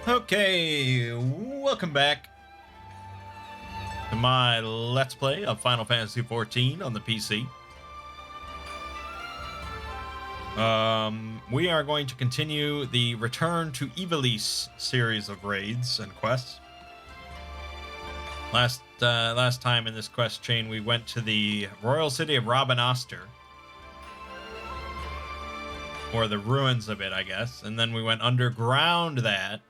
Okay, welcome back to my Let's Play of Final Fantasy XIV on the PC. We are going to continue the Return to Ivalice series of raids and quests. Last time in this quest chain, we went to the royal city of Rabanastre, or the ruins of it, I guess, and then we went underground that.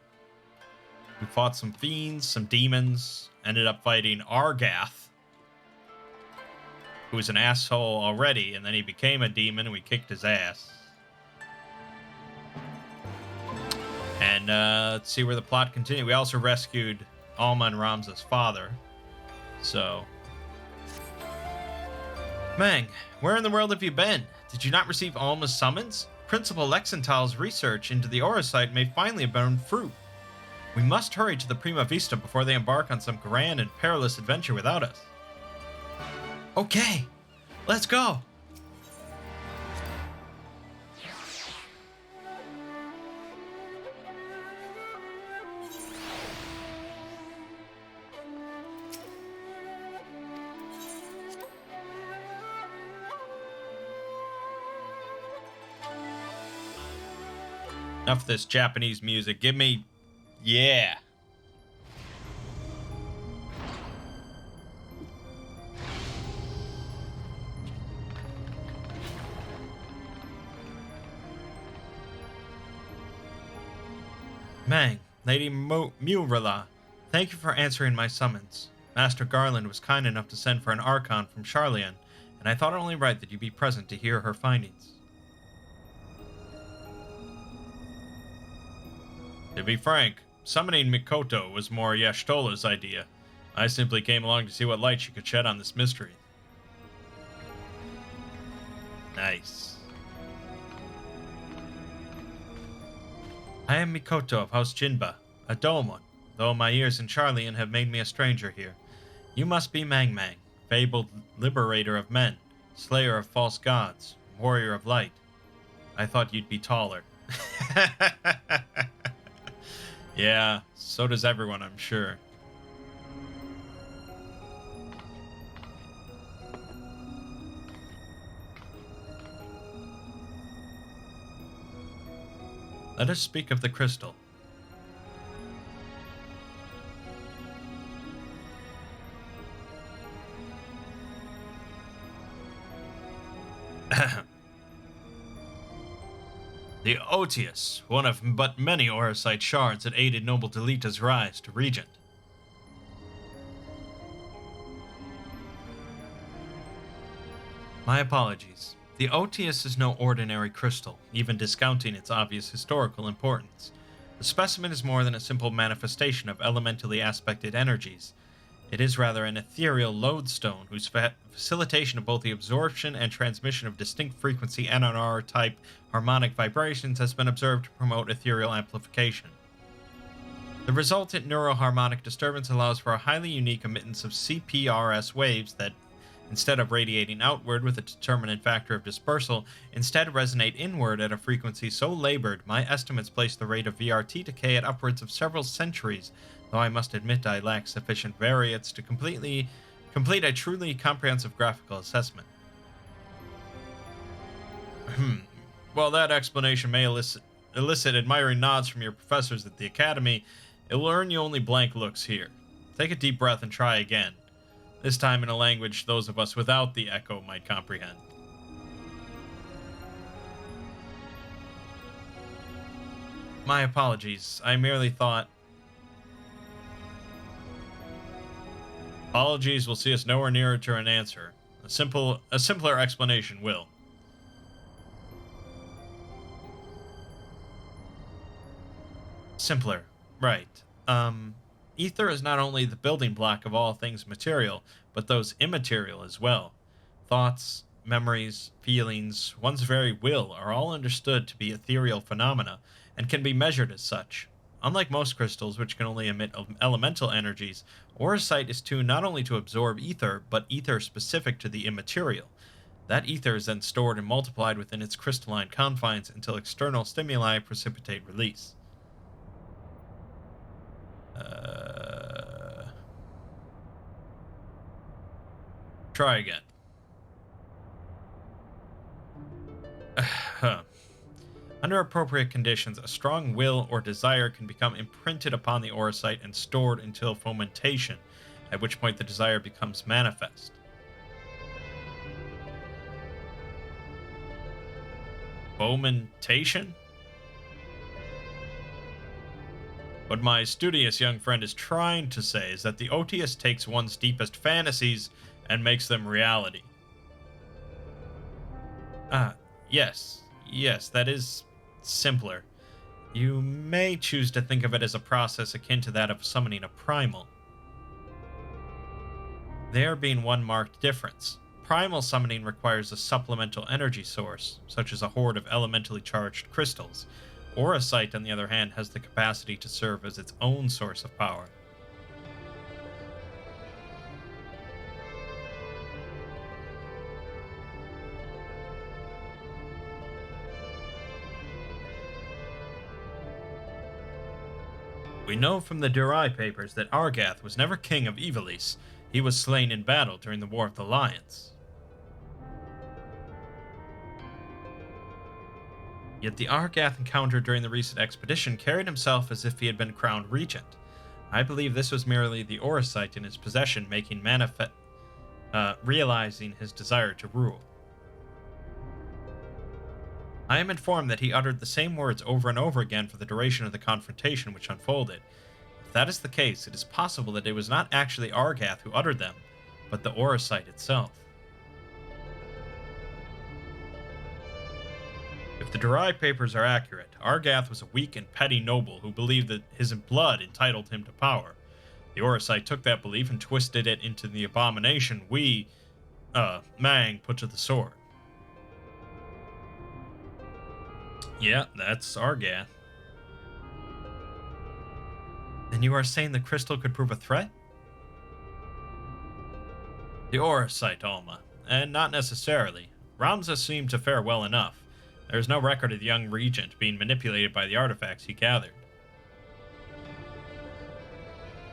We fought some fiends, some demons, ended up fighting Argath, who was an asshole already, and then he became a demon, and we kicked his ass. And let's see where the plot continued. We also rescued Alma and Ramza's father. So, Mangg, where in the world have you been? Did you not receive Alma's summons? Principal Lexenthal's research into the Aura site may finally have borne fruit. We must hurry to the Prima Vista before they embark on some grand and perilous adventure without us. Okay, let's go. Enough of this Japanese music. Give me... yeah. Mangg, Lady Murala, thank you for answering my summons. Master Garland was kind enough to send for an Archon from Charlian, and I thought it only right that you be present to hear her findings. To be frank, summoning Mikoto was more Y'shtola's idea. I simply came along to see what light she could shed on this mystery. Nice. I am Mikoto of House Jinba, a Domon, though my years in Charlian have made me a stranger here. You must be Mangg, fabled liberator of men, slayer of false gods, warrior of light. I thought you'd be taller. Yeah, so does everyone, I'm sure. Let us speak of the crystal. The Otius, one of but many Auracite shards that aided Noble Delita's rise to Regent. My apologies. The Otius is no ordinary crystal, even discounting its obvious historical importance. The specimen is more than a simple manifestation of elementally aspected energies. It is rather an ethereal lodestone whose facilitation of both the absorption and transmission of distinct frequency NNR-type harmonic vibrations has been observed to promote ethereal amplification. The resultant neuroharmonic disturbance allows for a highly unique emittance of CPRS waves that, instead of radiating outward with a determinate factor of dispersal, instead resonate inward at a frequency so labored, my estimates place the rate of VRT decay at upwards of several centuries, though I must admit I lack sufficient variates to complete a truly comprehensive graphical assessment. While that explanation may elicit admiring nods from your professors at the Academy, it will earn you only blank looks here. Take a deep breath and try again. This time in a language those of us without the echo might comprehend. My apologies. I merely thought... Apologies will see us nowhere nearer to an answer. A simpler explanation will. Simpler. Right. Ether is not only the building block of all things material, but those immaterial as well. Thoughts, memories, feelings, one's very will are all understood to be ethereal phenomena, and can be measured as such. Unlike most crystals, which can only emit elemental energies, Auracite is tuned not only to absorb ether, but ether specific to the immaterial. That ether is then stored and multiplied within its crystalline confines until external stimuli precipitate release. Try again. Under appropriate conditions, a strong will or desire can become imprinted upon the orocyte and stored until fomentation, at which point the desire becomes manifest. Fomentation? What my studious young friend is trying to say is that the OTS takes one's deepest fantasies and makes them reality. Yes, that is simpler. You may choose to think of it as a process akin to that of summoning a primal. There being one marked difference. Primal summoning requires a supplemental energy source, such as a horde of elementally charged crystals. Orocyte, on the other hand, has the capacity to serve as its own source of power. We know from the Durai papers that Argath was never king of Ivalice. He was slain in battle during the War of the Lions. Yet the Argath encountered during the recent expedition carried himself as if he had been crowned regent. I believe this was merely the orocyte in his possession making realizing his desire to rule. I am informed that he uttered the same words over and over again for the duration of the confrontation which unfolded. If that is the case, it is possible that it was not actually Argath who uttered them, but the orocyte itself. If the Durai papers are accurate, Argath was a weak and petty noble who believed that his blood entitled him to power. The orocyte took that belief and twisted it into the abomination Mangg put to the sword. Yeah, that's Argath. Then you are saying the crystal could prove a threat? The orocyte, Alma. And not necessarily. Ramza seemed to fare well enough. There is no record of the young regent being manipulated by the artifacts he gathered.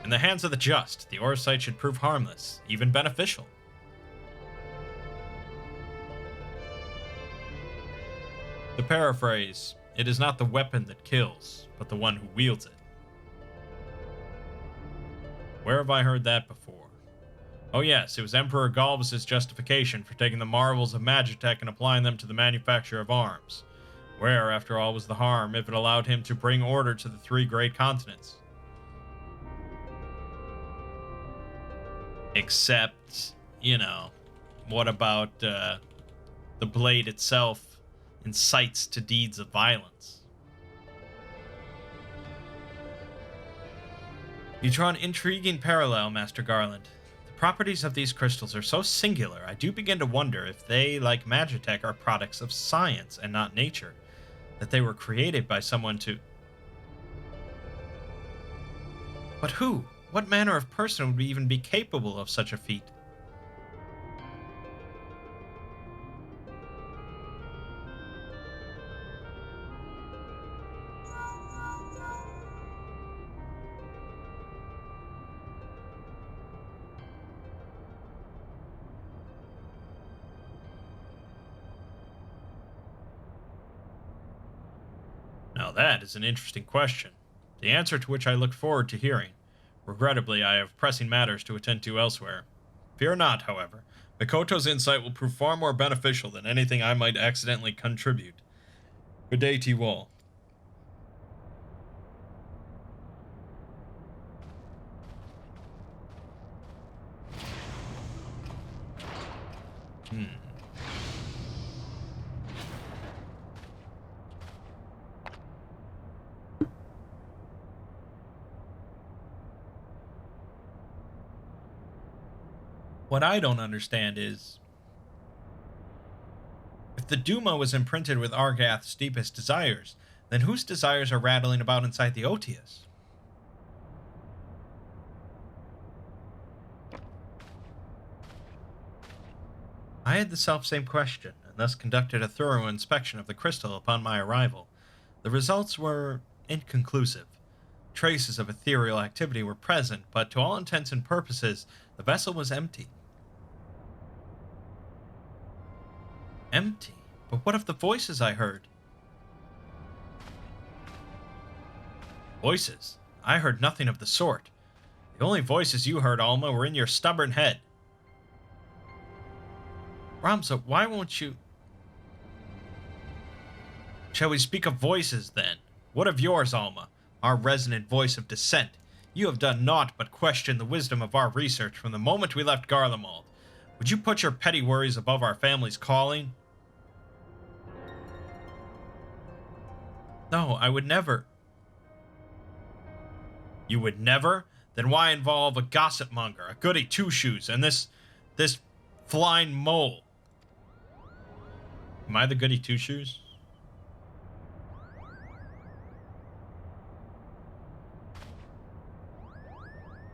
In the hands of the just, the orocyte should prove harmless, even beneficial. To paraphrase, it is not the weapon that kills, but the one who wields it. Where have I heard that before? Oh yes, it was Emperor Galvus' justification for taking the marvels of Magitech and applying them to the manufacture of arms. Where, after all, was the harm if it allowed him to bring order to the three great continents? Except, what about the blade itself incites to deeds of violence? You draw an intriguing parallel, Master Garland. The properties of these crystals are so singular, I do begin to wonder if they, like Magitech, are products of science and not nature. That they were created by someone to... But who? What manner of person would even be capable of such a feat? Now that is an interesting question, the answer to which I look forward to hearing. Regrettably, I have pressing matters to attend to elsewhere. Fear not, however. Mikoto's insight will prove far more beneficial than anything I might accidentally contribute. Good day to you all. What I don't understand is, if the Duma was imprinted with Argath's deepest desires, then whose desires are rattling about inside the Otius? I had the selfsame question, and thus conducted a thorough inspection of the crystal upon my arrival. The results were inconclusive. traces of ethereal activity were present, but to all intents and purposes, the vessel was empty. Empty? But what of the voices I heard? Voices? I heard nothing of the sort. The only voices you heard, Alma, were in your stubborn head. Ramza, why won't you... Shall we speak of voices, then? What of yours, Alma, our resonant voice of dissent? You have done naught but question the wisdom of our research from the moment we left Garlemald. Would you put your petty worries above our family's calling? No, I would never. You would never? Then why involve a gossip monger, a goody two-shoes, and this flying mole? Am I the goody two-shoes?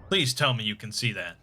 Please tell me you can see that.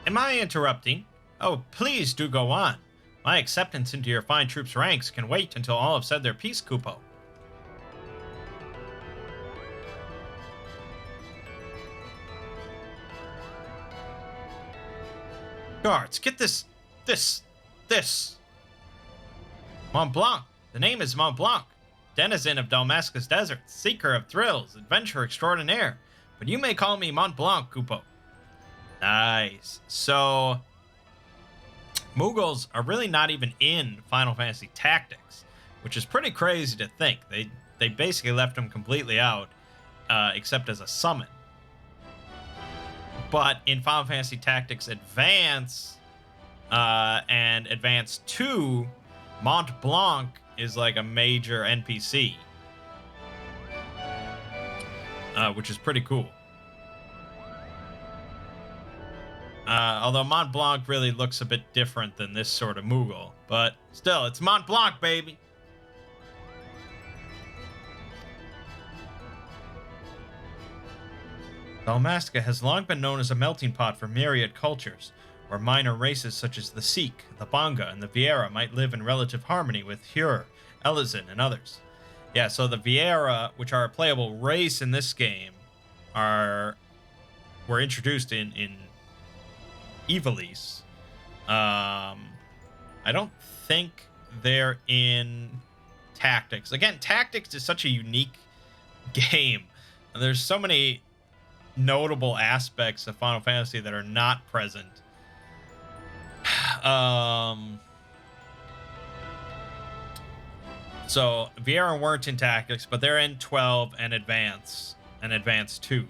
Am I interrupting? Oh, please do go on. My acceptance into your fine troop's ranks can wait until all have said their piece, Kupo. Guards, get this. Mont Blanc. The name is Mont Blanc. Denizen of Dalmascus Desert, seeker of thrills, adventurer extraordinaire. But you may call me Mont Blanc, Kupo. Nice. So, Mughals are really not even in Final Fantasy Tactics, which is pretty crazy to think. They basically left them completely out, except as a summon. But in Final Fantasy Tactics Advance and Advance 2, Mont Blanc is like a major NPC, which is pretty cool. Although Mont Blanc really looks a bit different than this sort of Moogle. But still, it's Mont Blanc, baby! Dalmasca has long been known as a melting pot for myriad cultures, where minor races such as the Sikh, the Banga, and the Viera might live in relative harmony with Hure, Elizin, and others. Yeah, so the Viera, which are a playable race in this game, were introduced in Ivalice. I don't think they're in Tactics. Again, Tactics is such a unique game. There's so many notable aspects of Final Fantasy that are not present. So Viera weren't in Tactics, but they're in 12 and Advance 2.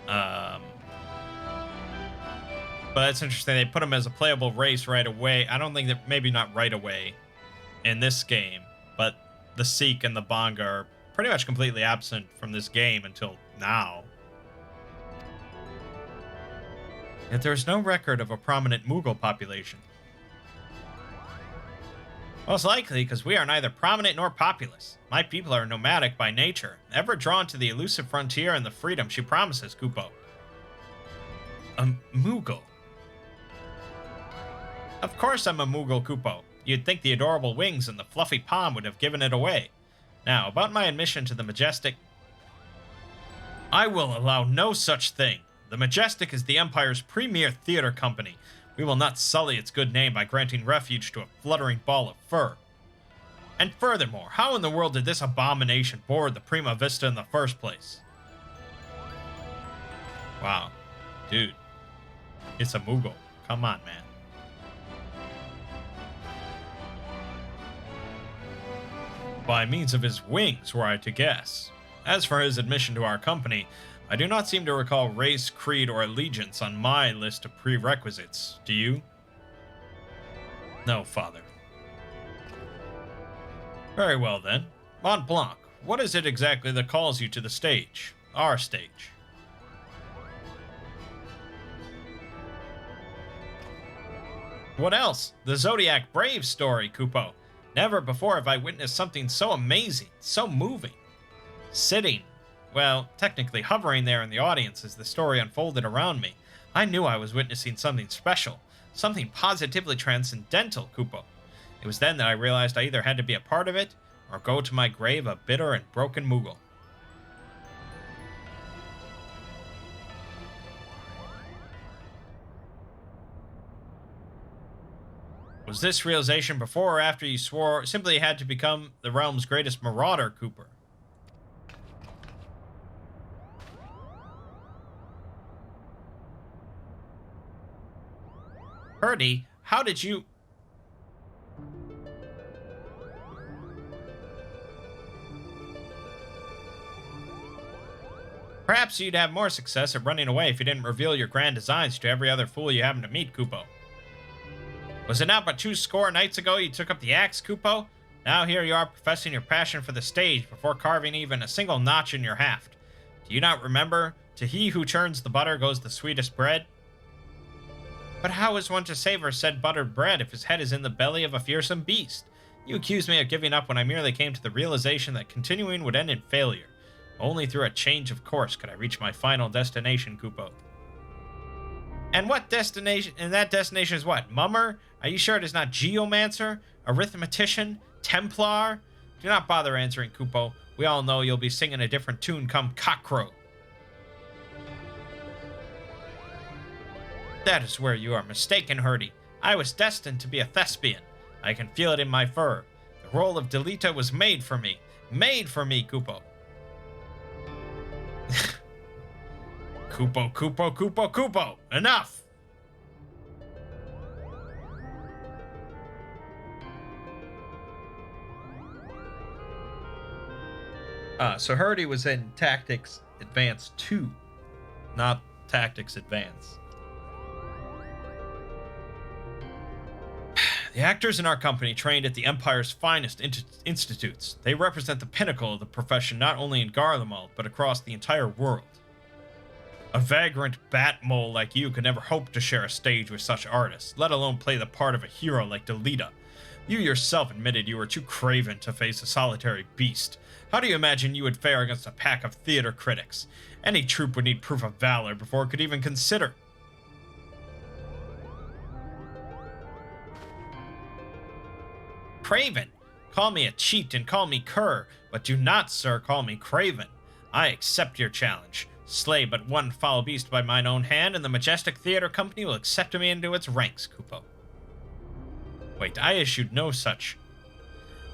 But that's interesting. They put them as a playable race right away. I don't think that, maybe not right away in this game, but the Sikh and the Banga are pretty much completely absent from this game until now. Yet there is no record of a prominent Mughal population. Most likely because we are neither prominent nor populous. My people are nomadic by nature, ever drawn to the elusive frontier and the freedom she promises, Kupo. A Mughal? Of course I'm a Mughal, Kupo. You'd think the adorable wings and the fluffy palm would have given it away. Now, about my admission to the Majestic... I will allow no such thing. The Majestic is the Empire's premier theater company. We will not sully its good name by granting refuge to a fluttering ball of fur. And furthermore, how in the world did this abomination board the Prima Vista in the first place? Wow. Dude. It's a Mughal. Come on, man. By means of his wings, were I to guess. As for his admission to our company, I do not seem to recall race, creed, or allegiance on my list of prerequisites. Do you? No, Father. Very well then. Mont Blanc, what is it exactly that calls you to the stage? Our stage. What else? The Zodiac Brave story, Kupo. Never before have I witnessed something so amazing, so moving. Sitting, well, technically hovering there in the audience as the story unfolded around me, I knew I was witnessing something special, something positively transcendental, Kupo. It was then that I realized I either had to be a part of it, or go to my grave a bitter and broken Moogle. Was this realization before or after you swore simply had to become the realm's greatest marauder, Cooper? Purdy, how did you... Perhaps you'd have more success at running away if you didn't reveal your grand designs to every other fool you happen to meet, Kupo. Was it not but 20 nights ago you took up the axe, Kupo? Now here you are professing your passion for the stage before carving even a single notch in your haft. Do you not remember, to he who churns the butter goes the sweetest bread? But how is one to savor said buttered bread if his head is in the belly of a fearsome beast? You accuse me of giving up when I merely came to the realization that continuing would end in failure. Only through a change of course could I reach my final destination, Kupo. And what destination? And that destination is what? Mummer? Are you sure it is not Geomancer? Arithmetician? Templar? Do not bother answering, Kupo. We all know you'll be singing a different tune come cockcrow. That is where you are mistaken, Hurdy. I was destined to be a thespian. I can feel it in my fur. The role of Delita was made for me. Made for me, Kupo. Kupo, Kupo, Kupo, Kupo! Enough! So Hurdy was in Tactics Advance 2, not Tactics Advance. The actors in our company trained at the Empire's finest institutes. They represent the pinnacle of the profession not only in Garlemald, but across the entire world. A vagrant bat mole like you could never hope to share a stage with such artists, let alone play the part of a hero like Delita. You yourself admitted you were too craven to face a solitary beast. How do you imagine you would fare against a pack of theater critics? Any troupe would need proof of valor before it could even consider. Craven? Call me a cheat and call me cur, but do not, sir, call me craven. I accept your challenge. Slay but one foul beast by mine own hand, and the Majestic Theater Company will accept me into its ranks, Kupo. Wait, I issued no such.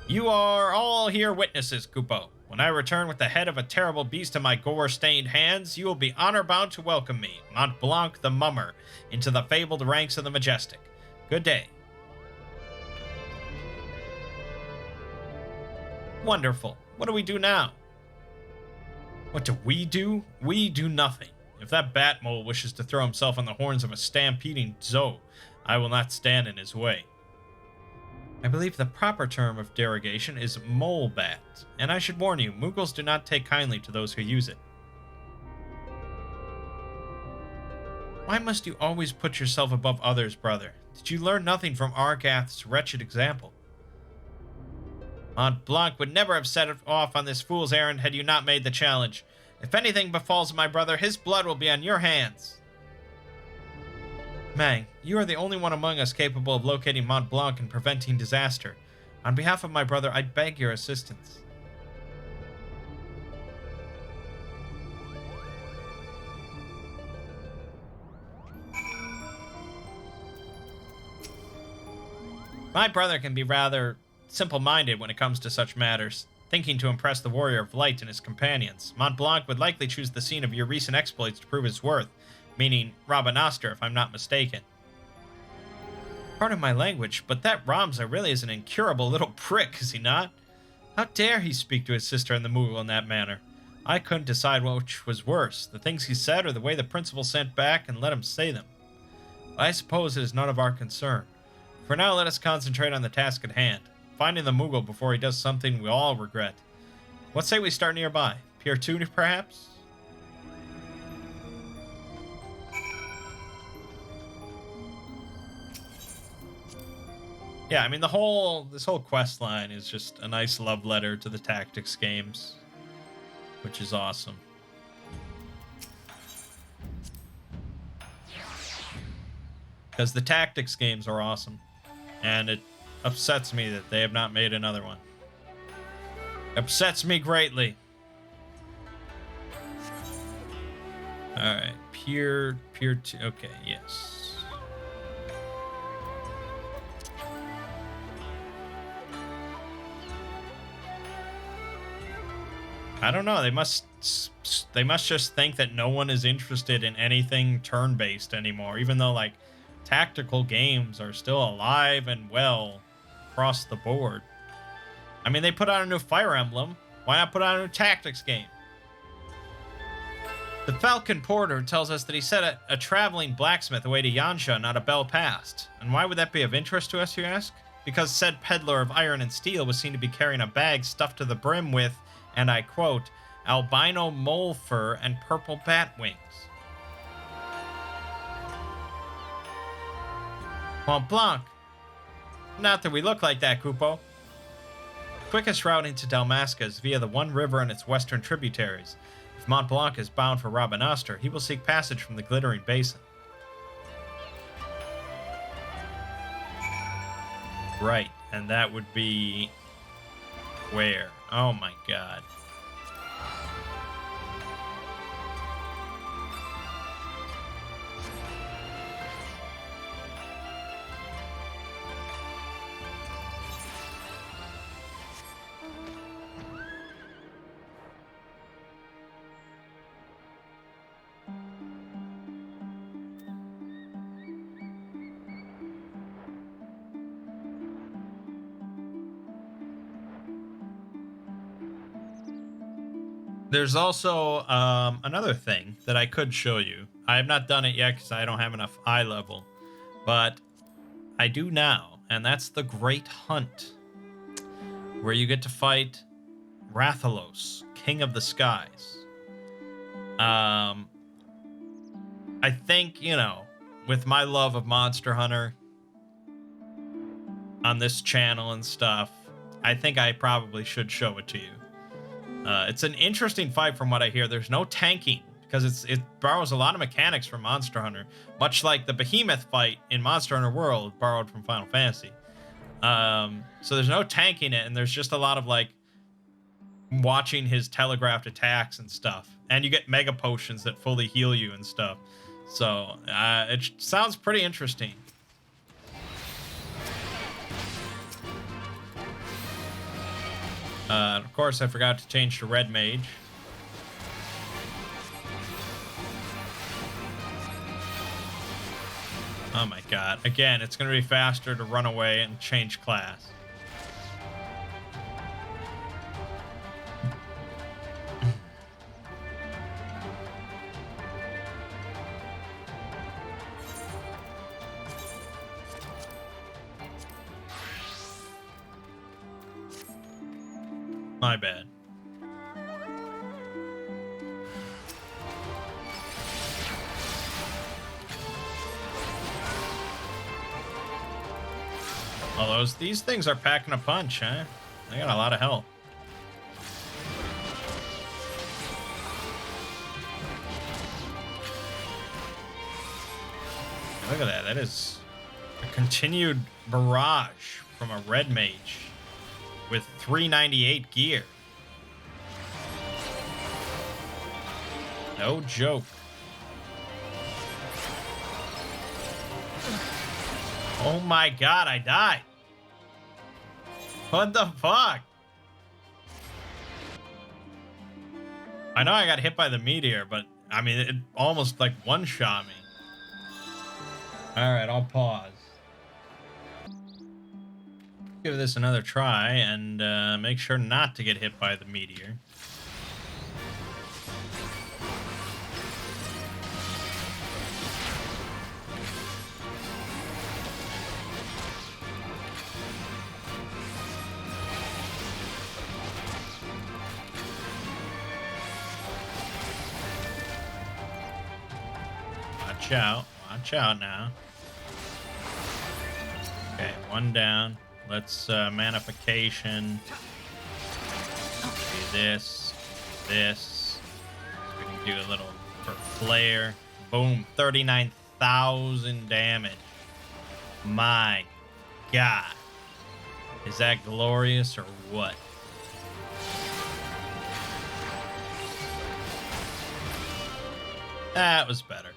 You are all here witnesses, Kupo. When I return with the head of a terrible beast in my gore-stained hands, you will be honor-bound to welcome me, Mont Blanc the Mummer, into the fabled ranks of the Majestic. Good day. Wonderful. What do we do now? What do? We do nothing. If that bat mole wishes to throw himself on the horns of a stampeding Zoe, I will not stand in his way. I believe the proper term of derogation is mole bat, and I should warn you, Moogles do not take kindly to those who use it. Why must you always put yourself above others, brother? Did you learn nothing from Argath's wretched example? Mont Blanc would never have set off on this fool's errand had you not made the challenge. If anything befalls my brother, his blood will be on your hands. Mangg, you are the only one among us capable of locating Mont Blanc and preventing disaster. On behalf of my brother, I beg your assistance. My brother can be rather simple-minded when it comes to such matters, thinking to impress the Warrior of Light and his companions. Mont Blanc would likely choose the scene of your recent exploits to prove his worth, meaning Rabanastre, if I'm not mistaken. Pardon my language, but that Ramza really is an incurable little prick, is he not? How dare he speak to his sister and the Moogle in that manner? I couldn't decide which was worse, the things he said or the way the principal sent back and let him say them. But I suppose it is none of our concern. For now, let us concentrate on the task at hand. finding the Moogle before he does something we all regret. What say we start nearby? Pier 2, perhaps? Yeah, I mean, this whole quest line is just a nice love letter to the tactics games, which is awesome. Because the tactics games are awesome, and it upsets me that they have not made another one. Upsets me greatly. Alright, Pier 2. Okay, yes. I don't know. They must just think that no one is interested in anything turn-based anymore, even though like tactical games are still alive and well across the board. I mean, they put out a new Fire Emblem. Why not put out a new tactics game? The Falcon Porter tells us that he set a traveling blacksmith away to YANXIA, not a bell passed. And why would that be of interest to us, you ask? Because said peddler of iron and steel was seen to be carrying a bag stuffed to the brim with, and I quote, albino mole fur and purple bat wings. Mont Blanc. Not that we look like that, Kupo. Quickest route into Dalmasca is via the One River and its western tributaries. If Mont Blanc is bound for Rabanastre, he will seek passage from the Glittering Basin. Right, and that would be... where? Oh my god. There's also another thing that I could show you. I have not done it yet because I don't have enough eye level, but I do now, and that's the Great Hunt, where you get to fight Rathalos, King of the Skies. I think, you know, with my love of Monster Hunter on this channel and stuff, I think I probably should show it to you. It's an interesting fight from what I hear. There's no tanking because it borrows a lot of mechanics from Monster Hunter, much like the Behemoth fight in Monster Hunter World borrowed from Final Fantasy. So there's no tanking it, and there's just a lot of like watching his telegraphed attacks and stuff. And you get mega potions that fully heal you and stuff. So it sounds pretty interesting. Of course, I forgot to change to Red Mage. Oh my god. Again, it's going to be faster to run away and change class. My bad. Oh, these things are packing a punch, huh? They got a lot of health. Look at that. That is a continued barrage from a Red Mage with 398 gear. No joke. Oh my god, I died. What the fuck? I know I got hit by the meteor, but I mean, it almost like one-shot me. Alright, I'll pause. Give this another try and make sure not to get hit by the meteor. Watch out. Watch out now. Okay, one down. Let's manification. Do this. This. We can do a little for flare. Boom. 39,000 damage. My God. Is that glorious or what? That was better.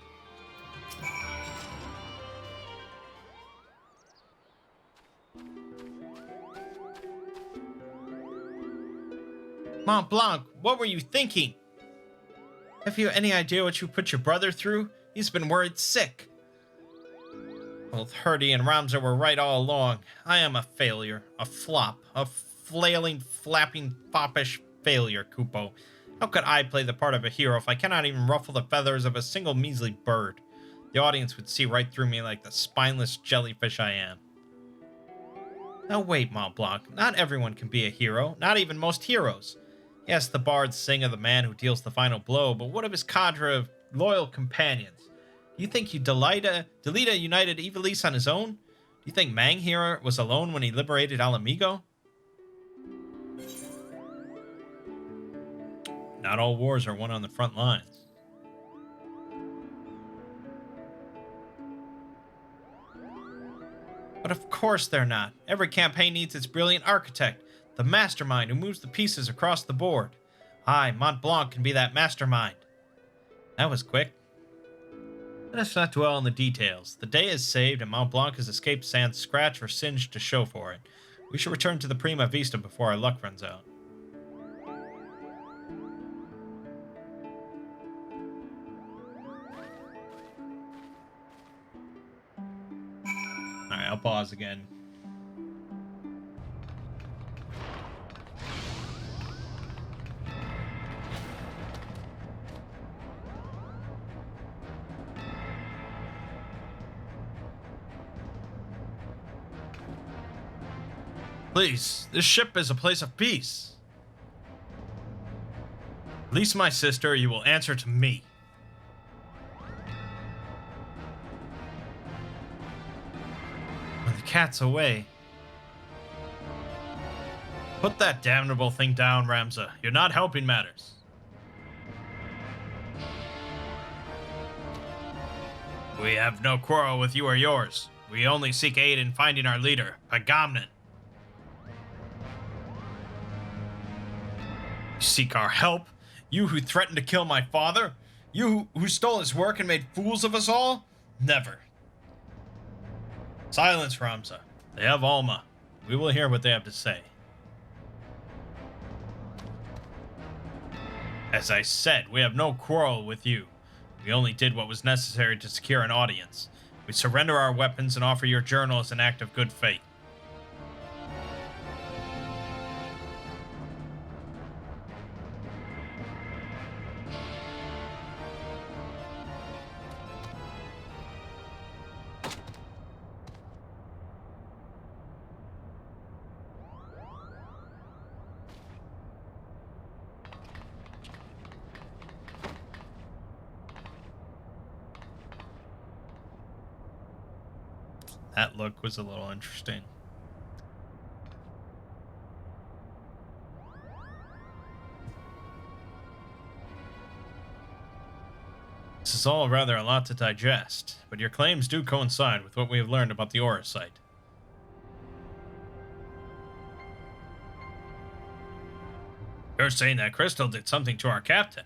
Mont Blanc, what were you thinking? Have you any idea what you put your brother through? He's been worried sick. Both Herdy and Ramza were right all along. I am a failure, a flop, a flailing, flapping, foppish failure, Kupo. How could I play the part of a hero if I cannot even ruffle the feathers of a single measly bird? The audience would see right through me like the spineless jellyfish I am. Now wait, Mont Blanc. Not everyone can be a hero, not even most heroes. Yes, the bards sing of the man who deals the final blow, but what of his cadre of loyal companions? Do you think he'd delete a united Ivalice on his own? Do you think Mangg here was alone when he liberated Alamigo? Not all wars are won on the front lines. But of course they're not. Every campaign needs its brilliant architect, the mastermind who moves the pieces across the board. I, Mont Blanc, can be that mastermind. That was quick. Let us not dwell on the details. The day is saved, and Mont Blanc has escaped sans scratch or singe to show for it. We should return to the Prima Vista before our luck runs out. Alright, I'll pause again. Please, this ship is a place of peace. Release my sister, you will answer to me. When the cat's away. Put that damnable thing down, Ramza. You're not helping matters. We have no quarrel with you or yours. We only seek aid in finding our leader, Pagamnen. Seek our help? You who threatened to kill my father? You who stole his work and made fools of us all? Never. Silence, Ramza. They have Alma. We will hear what they have to say. As I said, we have no quarrel with you. We only did what was necessary to secure an audience. We surrender our weapons and offer your journal as an act of good faith. That look was a little interesting. This is all rather a lot to digest, but your claims do coincide with what we have learned about the Aura site. You're saying that Crystal did something to our captain?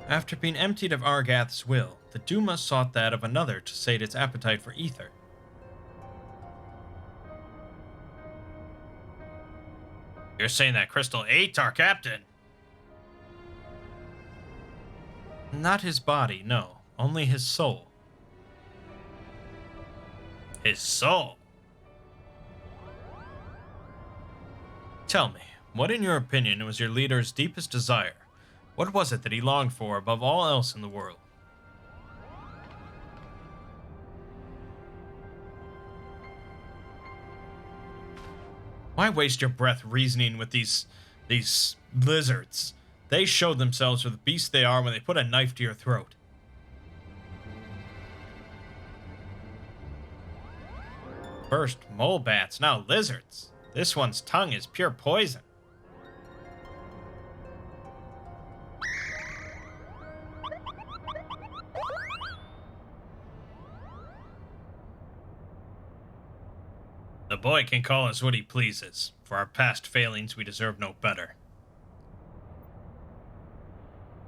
After being emptied of Argath's will, the Duma sought that of another to sate its appetite for ether. You're saying that Crystal ate our captain? Not his body, no. Only his soul. His soul? Tell me, what in your opinion was your leader's deepest desire? What was it that he longed for above all else in the world? Why waste your breath reasoning with these lizards? They showed themselves for the beasts they are when they put a knife to your throat. First mole bats, now lizards. This one's tongue is pure poison. The boy can call us what he pleases. For our past failings, we deserve no better.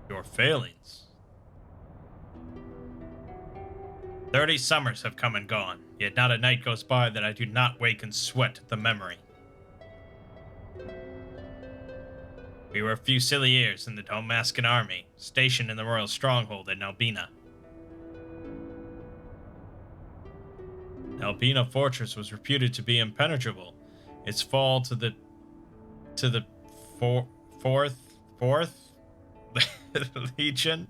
Your failings? 30 summers have come and gone, yet not a night goes by that I do not wake and sweat at the memory. We were a few silly years in the Dalmascan army, stationed in the royal stronghold in Albina. Albina fortress was reputed to be impenetrable. Its fall to the fourth Legion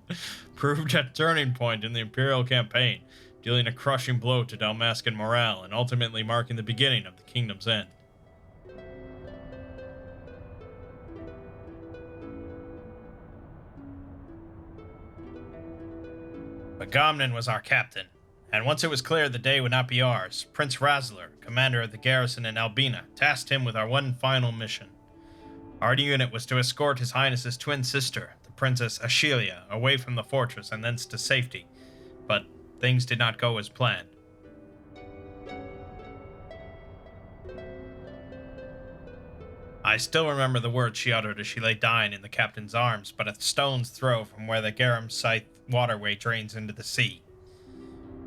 proved a turning point in the Imperial campaign, dealing a crushing blow to Dalmascan morale and ultimately marking the beginning of the kingdom's end. Agamemnon was our captain, and once it was clear the day would not be ours, Prince Razzler, commander of the garrison in Albina, tasked him with our one final mission. Our unit was to escort His Highness's twin sister, the Princess Ashelia, away from the fortress and thence to safety, but things did not go as planned. I still remember the words she uttered as she lay dying in the captain's arms, but a stone's throw from where the Garum Scythe waterway drains into the sea.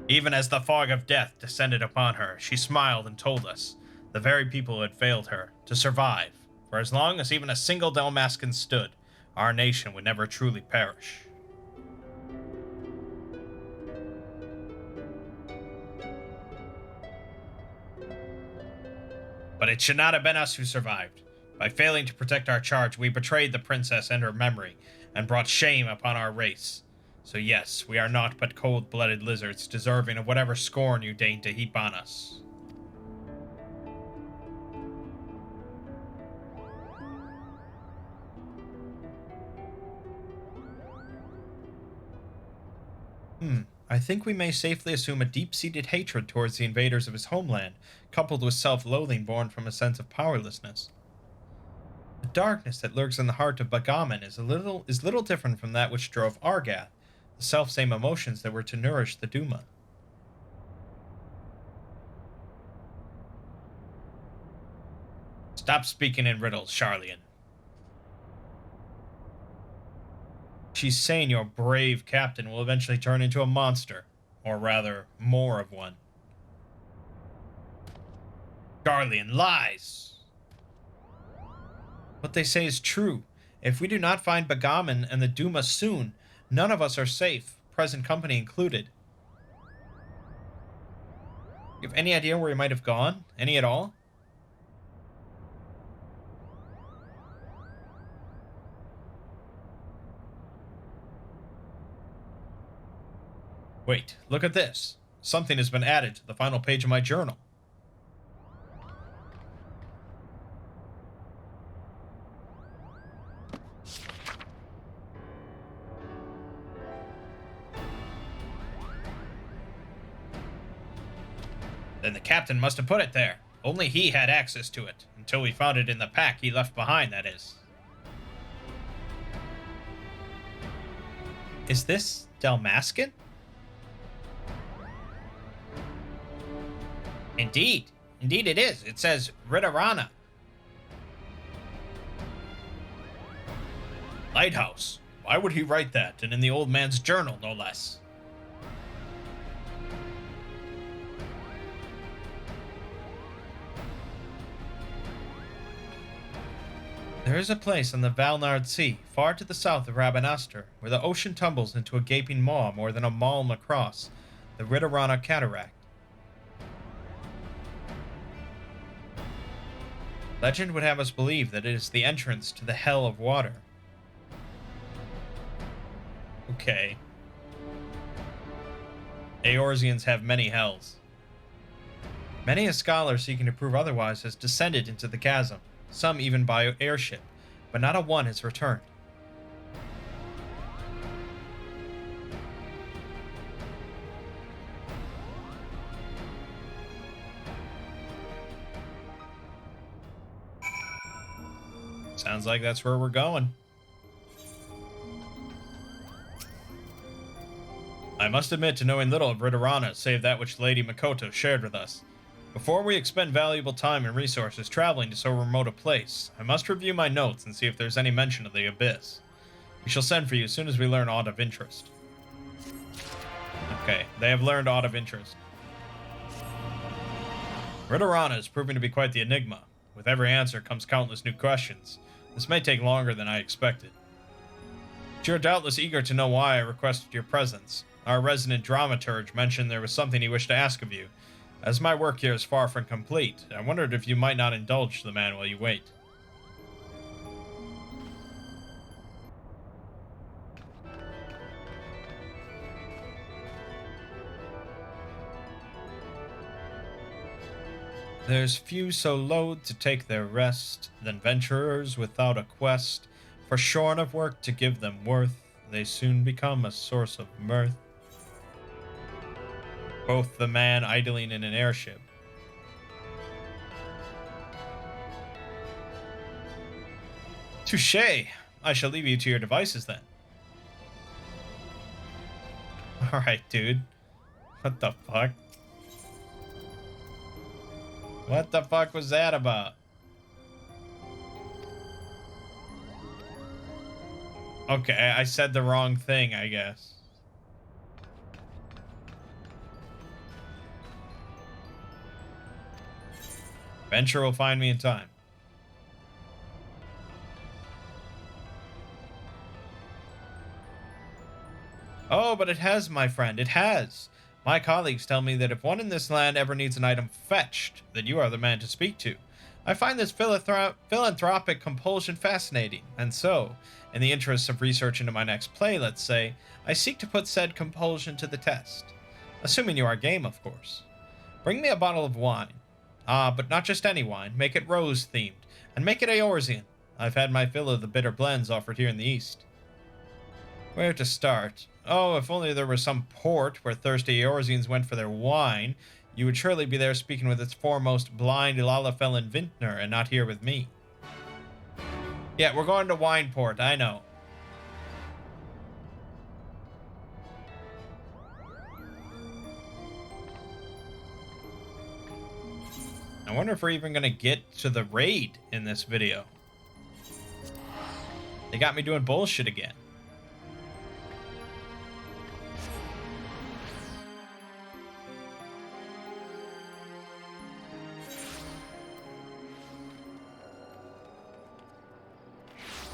Even as the fog of death descended upon her, she smiled and told us, the very people who had failed her, to survive. For as long as even a single Dalmascan stood, our nation would never truly perish. But it should not have been us who survived. By failing to protect our charge, we betrayed the princess and her memory, and brought shame upon our race. So yes, we are naught but cold-blooded lizards, deserving of whatever scorn you deign to heap on us. I think we may safely assume a deep-seated hatred towards the invaders of his homeland, coupled with self-loathing born from a sense of powerlessness. The darkness that lurks in the heart of Bagaman is little different from that which drove Argath, the self-same emotions that were to nourish the Duma. Stop speaking in riddles, Charlian. She's saying your brave captain will eventually turn into a monster, or rather, more of one. Charlian lies! What they say is true. If we do not find Bagaman and the Duma soon, none of us are safe, present company included. You have any idea where he might have gone? Any at all? Wait, look at this. Something has been added to the final page of my journal. Then the captain must have put it there. Only he had access to it, until we found it in the pack he left behind, that is. Is this Dalmascan? Indeed. Indeed it is. It says RIDORANA. Lighthouse. Why would he write that? And in the old man's journal, no less. There is a place on the Valnard Sea, far to the south of Rabanastre, where the ocean tumbles into a gaping maw more than a mile across, the RIDORANA Cataract. Legend would have us believe that it is the entrance to the Hell of Water. Okay. Eorzeans have many hells. Many a scholar seeking to prove otherwise has descended into the chasm, some even by airship, but not a one has returned. Sounds like that's where we're going. I must admit to knowing little of Ridorana, save that which Lady Makoto shared with us. Before we expend valuable time and resources traveling to so remote a place, I must review my notes and see if there's any mention of the Abyss. We shall send for you as soon as we learn aught of interest. Okay, they have learned aught of interest. Ridorana is proving to be quite the enigma. With every answer comes countless new questions. This may take longer than I expected. But you're doubtless eager to know why I requested your presence. Our resident dramaturge mentioned there was something he wished to ask of you. As my work here is far from complete, I wondered if you might not indulge the man while you wait. There's few so loath to take their rest than venturers without a quest, for shorn of work to give them worth, they soon become a source of mirth. Both the man idling in an airship. Touché! I shall leave you to your devices then. Alright, dude. What the fuck? What the fuck was that about? Okay, I said the wrong thing, I guess. Venture will find me in time. Oh, but it has, my friend, it has. My colleagues tell me that if one in this land ever needs an item fetched, that you are the man to speak to. I find this philanthropic compulsion fascinating, and so, in the interests of research into my next play, let's say, I seek to put said compulsion to the test. Assuming you are game, of course. Bring me a bottle of wine. Ah, but not just any wine. Make it rose-themed, and make it Eorzean. I've had my fill of the bitter blends offered here in the East. Where to start? Oh, if only there was some port where thirsty Eorzeans went for their wine, you would surely be there speaking with its foremost blind Lalafell vintner, and not here with me. Yeah, we're going to Wineport, I know. I wonder if we're even going to get to the raid in this video. They got me doing bullshit again.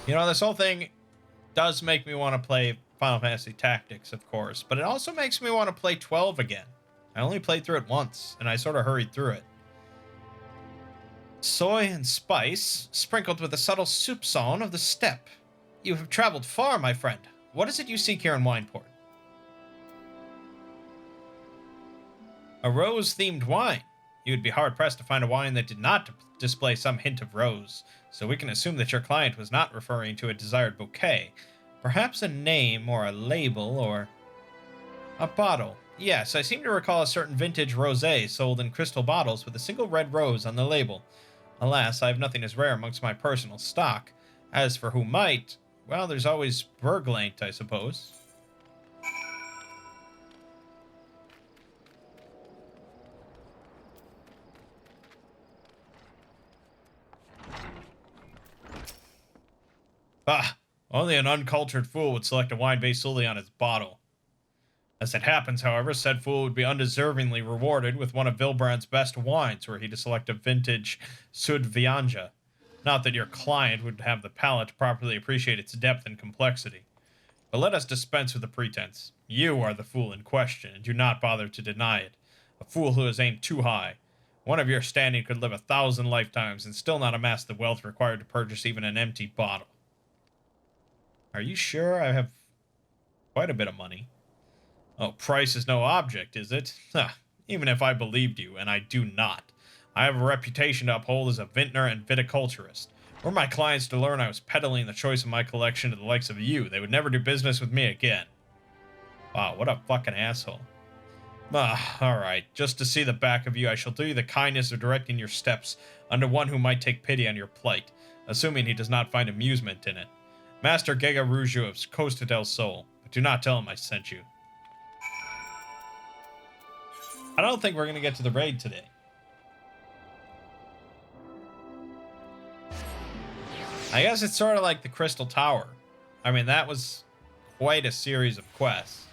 You know, this whole thing does make me want to play Final Fantasy Tactics, of course, but it also makes me want to play 12 again. I only played through it once, and I sort of hurried through it. Soy and spice, sprinkled with a subtle soupçon of the steppe. You have traveled far, my friend. What is it you seek here in Wineport? A rose-themed wine. You would be hard-pressed to find a wine that did not display some hint of rose, so we can assume that your client was not referring to a desired bouquet. Perhaps a name, or a label, or a bottle. Yes, I seem to recall a certain vintage rosé sold in crystal bottles with a single red rose on the label. Alas, I have nothing as rare amongst my personal stock. As for who might, well, there's always Berglaint, I suppose. Ah, only an uncultured fool would select a wine based solely on its bottle. As it happens, however, said fool would be undeservingly rewarded with one of Vilbrand's best wines, were he to select a vintage Sudvianja. Not that your client would have the palate to properly appreciate its depth and complexity. But let us dispense with the pretense. You are the fool in question, and do not bother to deny it. A fool who has aimed too high. One of your standing could live 1,000 lifetimes and still not amass the wealth required to purchase even an empty bottle. Are you sure? I have quite a bit of money. Oh, price is no object, is it? even if I believed you, and I do not. I have a reputation to uphold as a vintner and viticulturist. Were my clients to learn I was peddling the choice of my collection to the likes of you, they would never do business with me again. Wow, what a fucking asshole. Alright, just to see the back of you, I shall do you the kindness of directing your steps under one who might take pity on your plight, assuming he does not find amusement in it. Master Gega Ruju of Costa del Sol, but do not tell him I sent you. I don't think we're going to get to the raid today. I guess it's sort of like the Crystal Tower. I mean, that was quite a series of quests.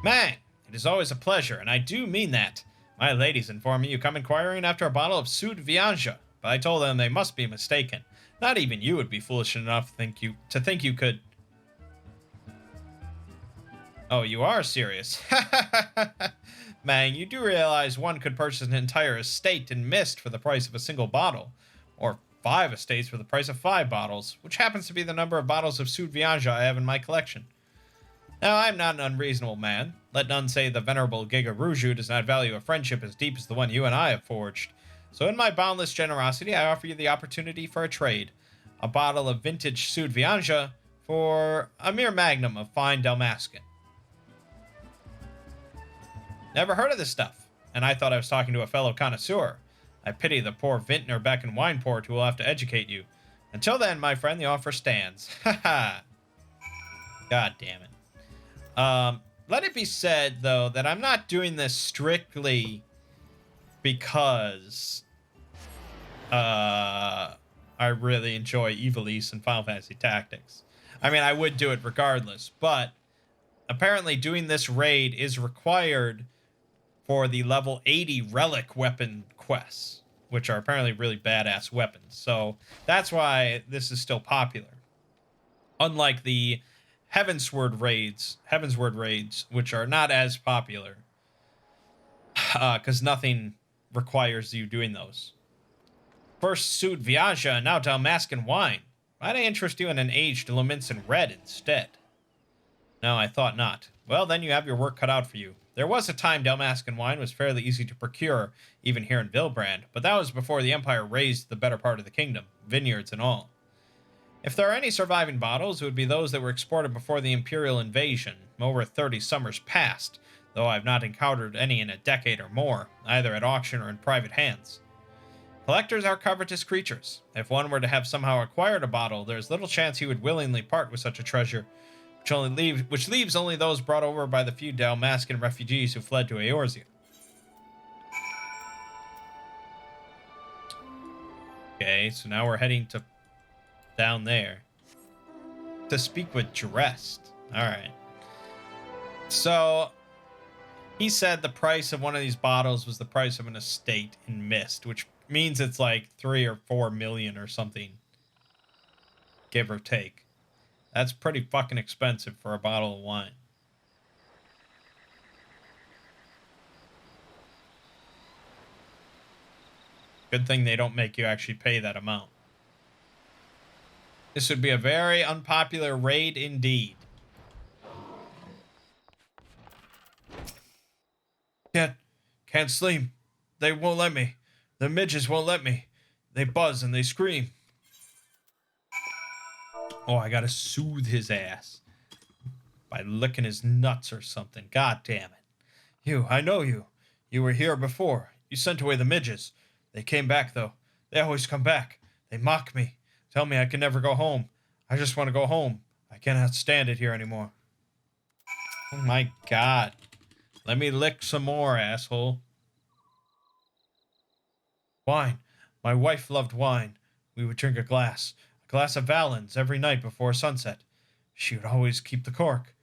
Mangg, it is always a pleasure, and I do mean that. My ladies inform me you come inquiring after a bottle of Sud Vianja, but I told them they must be mistaken. Not even you would be foolish enough to think you could... Oh, you are serious. Mangg, you do realize one could purchase an entire estate in mist for the price of a single bottle, or 5 estates for the price of 5 bottles, which happens to be the number of bottles of Sud Vianja I have in my collection. Now, I am not an unreasonable man. Let none say the venerable Gega Ruju does not value a friendship as deep as the one you and I have forged. So in my boundless generosity, I offer you the opportunity for a trade. A bottle of vintage Sud Vianja for a mere magnum of fine Dalmascan. Never heard of this stuff, and I thought I was talking to a fellow connoisseur. I pity the poor vintner back in Wineport who will have to educate you. Until then, my friend, the offer stands. Ha ha. God damn it. Let it be said, though, that I'm not doing this strictly because I really enjoy Ivalice and Final Fantasy Tactics. I mean, I would do it regardless, but apparently doing this raid is required for the level 80 relic weapon quests, which are apparently really badass weapons. So that's why this is still popular. Unlike the Heavensward raids, which are not as popular, because nothing requires you doing those. First Sud Vianja, and now Dalmascan wine. Why'd I interest you in an aged Lominsan red instead? No, I thought not. Well, then you have your work cut out for you. There was a time Dalmascan wine was fairly easy to procure, even here in Vilbrand, but that was before the Empire razed the better part of the kingdom, vineyards and all. If there are any surviving bottles, it would be those that were exported before the Imperial invasion, over 30 summers past, though I've not encountered any in a decade or more, either at auction or in private hands. Collectors are covetous creatures. If one were to have somehow acquired a bottle, there is little chance he would willingly part with such a treasure, which leaves only those brought over by the few Dalmascan refugees who fled to Eorzea. Okay, so now we're heading to down there to speak with Dressed. Alright. So he said the price of one of these bottles was the price of an estate in Mist, which means it's like 3 or 4 million or something, give or take. That's pretty fucking expensive for a bottle of wine. Good thing they don't make you actually pay that amount. This would be a very unpopular raid indeed. Can't sleep. They won't let me. The midges won't let me. They buzz and they scream. Oh, I gotta soothe his ass by licking his nuts or something. God damn it. I know you. You were here before. You sent away the midges. They came back, though. They always come back. They mock me. Tell me I can never go home. I just want to go home. I cannot stand it here anymore. Oh my god. Let me lick some more, asshole. Wine. My wife loved wine. We would drink a glass of Valens every night before sunset. She would always keep the cork.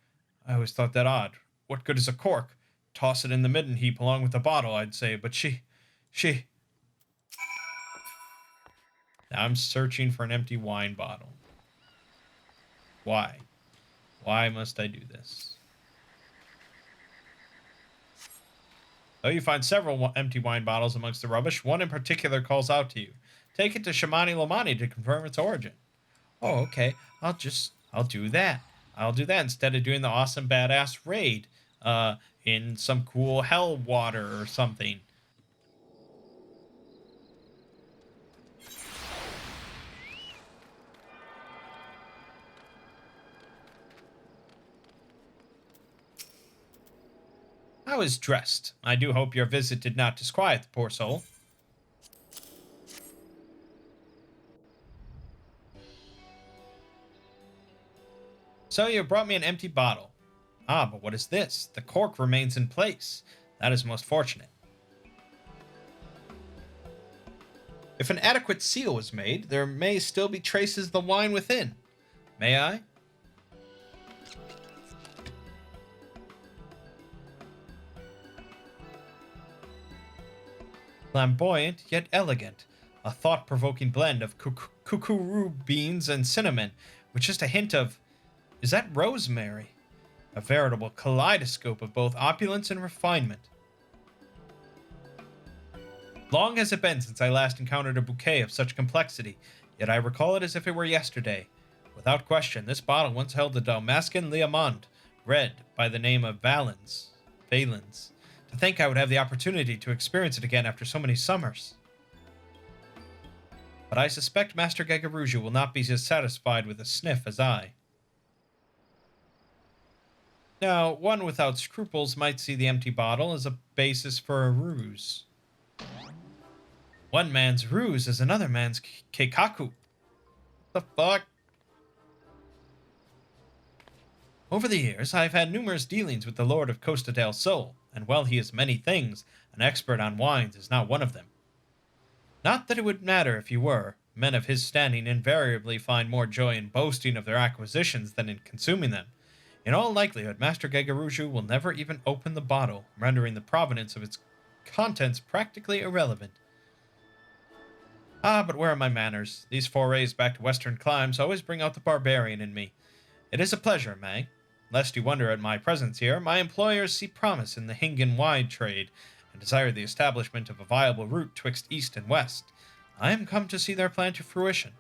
I always thought that odd. What good is a cork? Toss it in the midden heap along with the bottle, I'd say, but she... Now I'm searching for an empty wine bottle. Why? Why must I do this? Though you find several empty wine bottles amongst the rubbish, one in particular calls out to you. Take it to Shamani Lomani to confirm its origin. Oh, okay. I'll do that. I'll do that instead of doing the awesome badass raid, in some cool hell water or something. I was dressed. I do hope your visit did not disquiet the poor soul. So you brought me an empty bottle. Ah, but what is this? The cork remains in place. That is most fortunate. If an adequate seal was made, there may still be traces of the wine within. May I? Flamboyant, yet elegant. A thought-provoking blend of kukuru beans and cinnamon, with just a hint of... Is that rosemary? A veritable kaleidoscope of both opulence and refinement. Long has it been since I last encountered a bouquet of such complexity, yet I recall it as if it were yesterday. Without question, this bottle once held the Dalmascan Liamond, red by the name of Valens. To think I would have the opportunity to experience it again after so many summers. But I suspect Master Gagaruju will not be as satisfied with a sniff as I. Now, one without scruples might see the empty bottle as a basis for a ruse. One man's ruse is another man's keikaku. The fuck? Over the years, I have had numerous dealings with the Lord of Costa del Sol, and while he is many things, an expert on wines is not one of them. Not that it would matter if he were. Men of his standing invariably find more joy in boasting of their acquisitions than in consuming them. In all likelihood, Master Gagaruju will never even open the bottle, rendering the provenance of its contents practically irrelevant. Ah, but where are my manners? These forays back to western climes always bring out the barbarian in me. It is a pleasure, Mangg. Lest you wonder at my presence here, my employers see promise in the Hingan wine trade, and desire the establishment of a viable route twixt east and west. I am come to see their plan to fruition.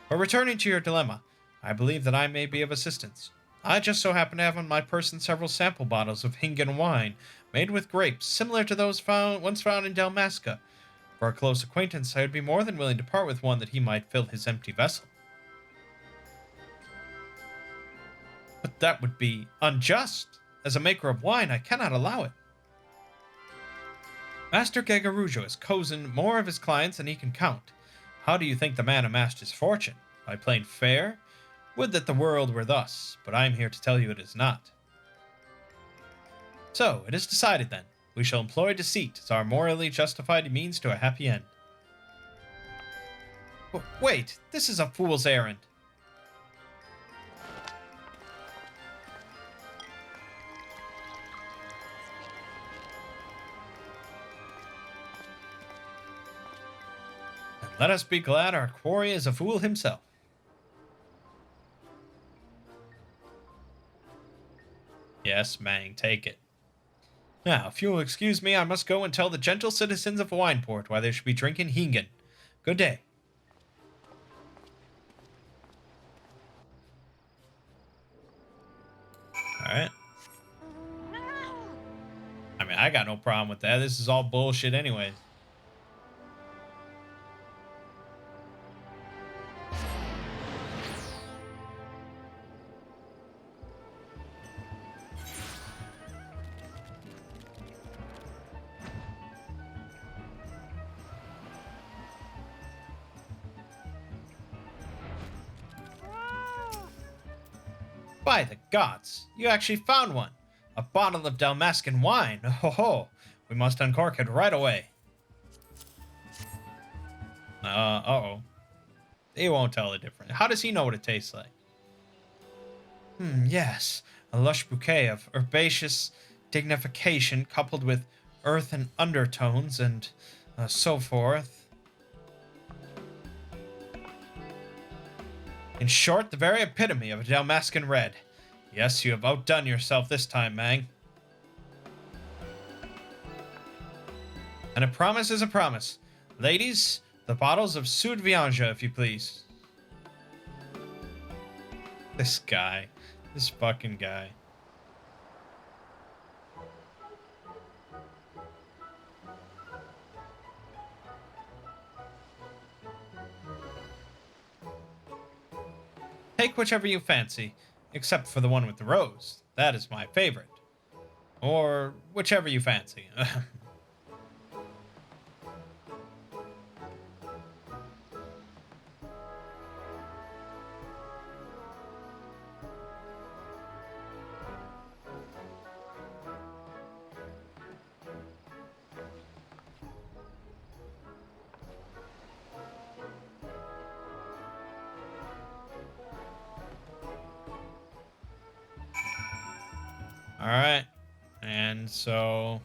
But returning to your dilemma, I believe that I may be of assistance. I just so happen to have on my person several sample bottles of Hingan wine, made with grapes similar to those once found in Dalmasca. For a close acquaintance, I would be more than willing to part with one that he might fill his empty vessel. But that would be unjust. As a maker of wine, I cannot allow it. Master Gagarujo has cozened more of his clients than he can count. How do you think the man amassed his fortune? By playing fair? Would that the world were thus, but I am here to tell you it is not. So, it is decided then. We shall employ deceit as our morally justified means to a happy end. Wait, this is a fool's errand. And let us be glad our quarry is a fool himself. Yes, Mangg, take it. Now, if you will excuse me, I must go and tell the gentle citizens of Wineport why they should be drinking Hingan. Good day. Alright. I mean, I got no problem with that. This is all bullshit anyways. By the gods, you actually found one. A bottle of Dalmascan wine. Ho ho. We must uncork it right away. Uh-oh. He won't tell the difference. How does he know what it tastes like? Yes. A lush bouquet of herbaceous dignification coupled with earthen undertones and so forth. In short, the very epitome of a Dalmascan red. Yes, you have outdone yourself this time, Mangg. And a promise is a promise. Ladies, the bottles of Sud Vianja, if you please. This guy. This fucking guy. Take whichever you fancy, except for the one with the rose. That is my favorite. Or whichever you fancy. Alright, and so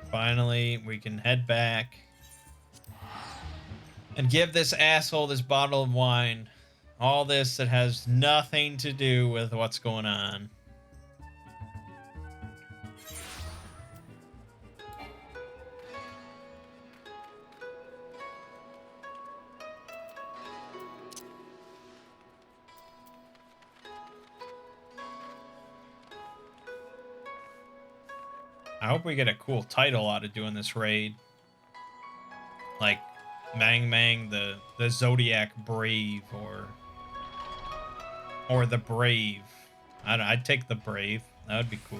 finally we can head back and give this asshole this bottle of wine. All this that has nothing to do with what's going on. I hope we get a cool title out of doing this raid. Like Mangg, the Zodiac Brave, or the Brave. I'd take the Brave. That would be cool.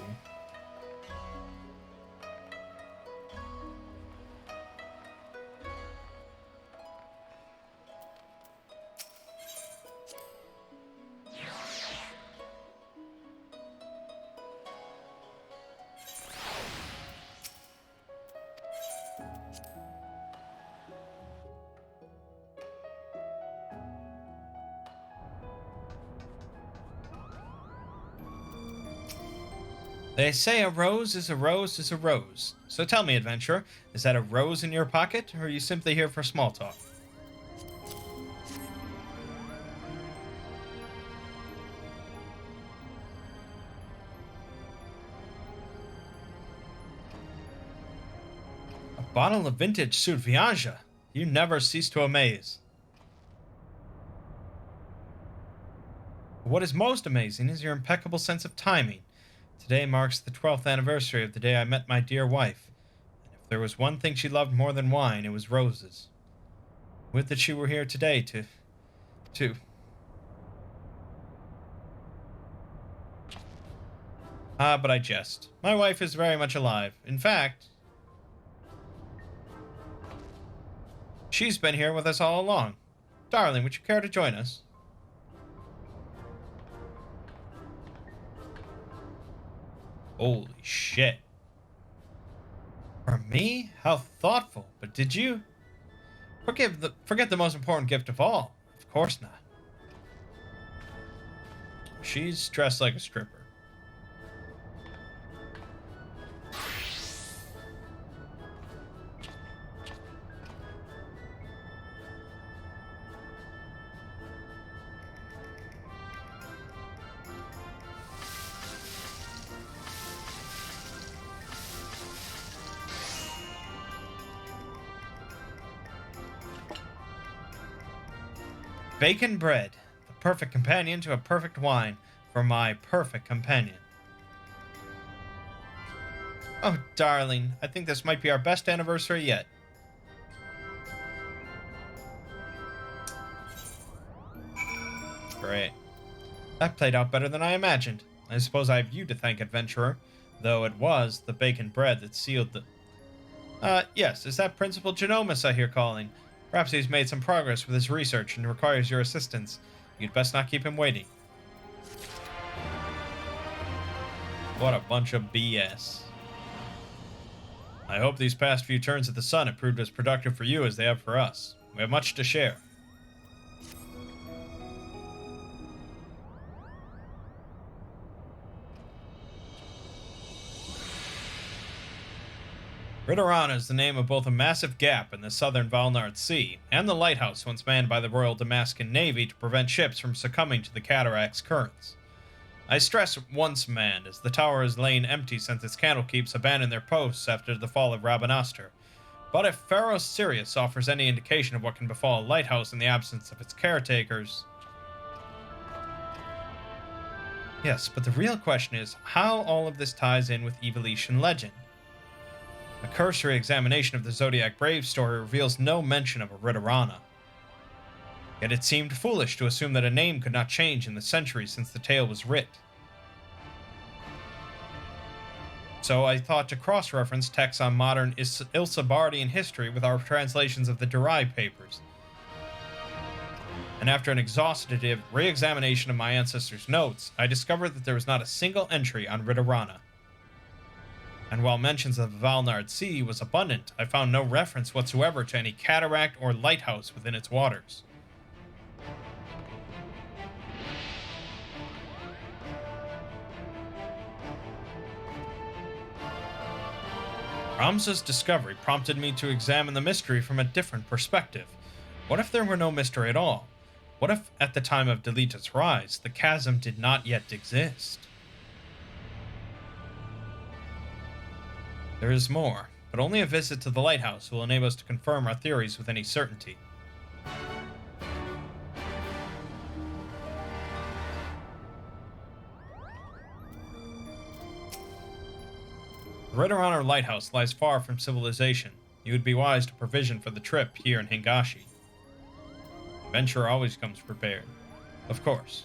They say a rose is a rose is a rose. So tell me, adventurer, is that a rose in your pocket, or are you simply here for small talk? A bottle of vintage Sud Vianja. You never cease to amaze. What is most amazing is your impeccable sense of timing. Today marks the 12th anniversary of the day I met my dear wife, and if there was one thing she loved more than wine, it was roses. Would that she were here today to... Ah, but I jest. My wife is very much alive. In fact, she's been here with us all along. Darling, would you care to join us? Holy shit. For me? How thoughtful. But did you? Forget the most important gift of all. Of course not. She's dressed like a stripper. Bacon bread, the perfect companion to a perfect wine, for my perfect companion. Oh, darling, I think this might be our best anniversary yet. Great. That played out better than I imagined. I suppose I have you to thank, adventurer, though it was the bacon bread that sealed the... Yes, is that Principal Genomus I hear calling? Perhaps he's made some progress with his research and requires your assistance. You'd best not keep him waiting. What a bunch of BS. I hope these past few turns of the sun have proved as productive for you as they have for us. We have much to share. Ridorana is the name of both a massive gap in the southern Valnard Sea and the lighthouse once manned by the Royal Damascan Navy to prevent ships from succumbing to the cataract's currents. I stress once manned, as the tower has lain empty since its candlekeeps abandoned their posts after the fall of Rabanastre. But if Pharaoh Sirius offers any indication of what can befall a lighthouse in the absence of its caretakers... Yes, but the real question is how all of this ties in with Evolution legend. A cursory examination of the Zodiac Brave story reveals no mention of a RIDORANA. Yet it seemed foolish to assume that a name could not change in the centuries since the tale was writ. So I thought to cross-reference texts on modern Ilsabardian history with our translations of the derived papers. And after an exhaustive re-examination of my ancestors' notes, I discovered that there was not a single entry on RIDORANA. And while mentions of the Valnard Sea was abundant, I found no reference whatsoever to any cataract or lighthouse within its waters. Ramza's discovery prompted me to examine the mystery from a different perspective. What if there were no mystery at all? What if, at the time of Delita's rise, the chasm did not yet exist? There is more, but only a visit to the lighthouse will enable us to confirm our theories with any certainty. The RIDORANA lighthouse lies far from civilization. You would be wise to provision for the trip here in Hingashi. Adventure always comes prepared. Of course.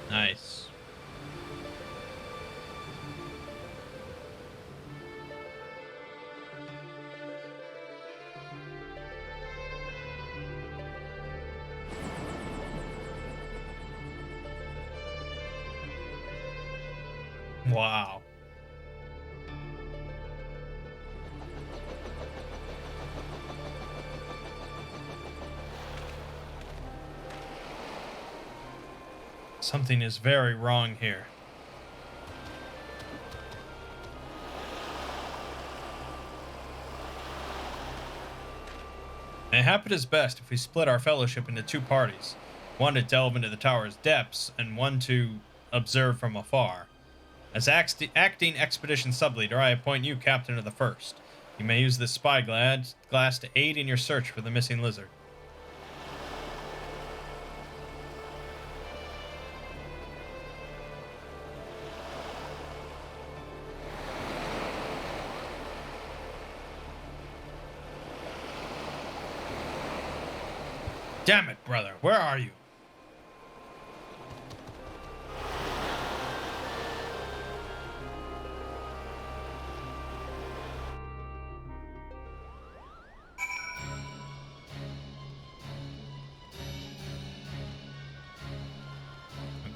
Nice. Wow. Something is very wrong here. Mayhap it is best if we split our fellowship into two parties, one to delve into the tower's depths, and one to observe from afar. As acting expedition subleader, I appoint you captain of the first. You may use this spyglass to aid in your search for the missing lizard. Damn it, brother, where are you?